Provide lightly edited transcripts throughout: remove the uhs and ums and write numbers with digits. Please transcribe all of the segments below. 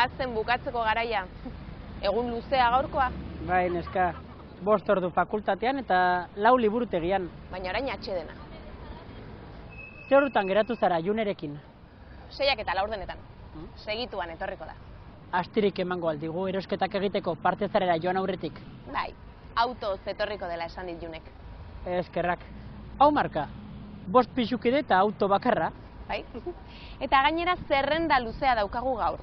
bazen bukatzeko garaia. Egun luzea gaurkoa. Bai, neska, 5 ordu fakultatean eta 4 liburutegian. Baina orain atsedena. Ze ordutan geratu zara Junerekin? 6 eta 4 Segituan etorriko da. Astirik emango aldigu erosketak egiteko parte zarera joan aurretik. Bai, autoz etorriko dela esan dit Junek. Eskerrak. Hau marka, 5 pisukide eta auto bakarra. Bai. Eta gainera zerrenda luzea daukagu gaur.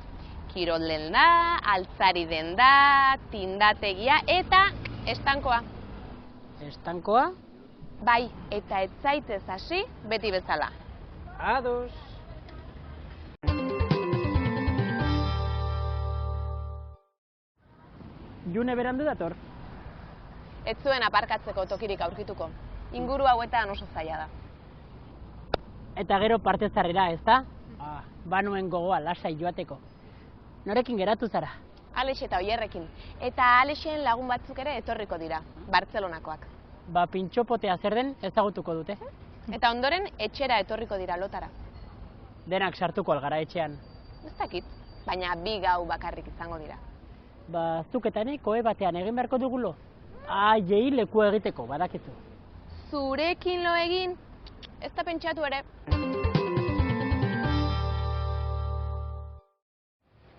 Kirol denda, altzari denda, tindategia eta estankoa. Estankoa? Bai, eta ez zaitez hasi beti bezala. Ados. June berandu dator? Ez zuen aparkatzeko tokirik aurkituko. Inguru hauetan oso zaila da. Eta gero parte zarrera, ez da? Banuen gogoa lasai joateko. Norekin geratu zara? Alex eta Oierrekin. Eta Alexen lagun batzuk ere etorriko dira, Bartzelonakoak. Ba, pintxopotea zer den ezagutuko dute. Eta ondoren etxera etorriko dira lotara. Denak sartuko algara etxean. Ez dakit, baina 2 gau bakarrik izango dira. Ba, zuk eta nik ohe batean egin beharko dugulo. Jei leku egiteko, badakizu. Zurekin lo egin, ez da pentsatu ere.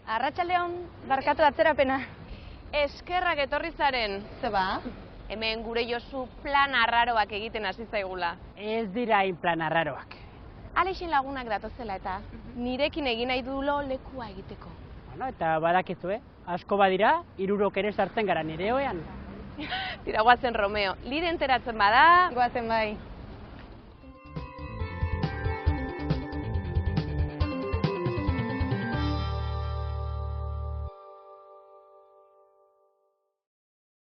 Arratsaldeon, barkatu atzerapena. Eskerrak etorri zaren. Ze ba? Hemen gure Josu plan arraroak egiten hasi zaigula. Ez dira hain plan arraroak. Alexen lagunak datozela eta nirekin egin nahi dulo lekua egiteko. Bueno, eta badakizu, asko badira, 3 ere sartzen gara nire oean. Tira, guazen Romeo, lire enteratzen bada. Goazen bai.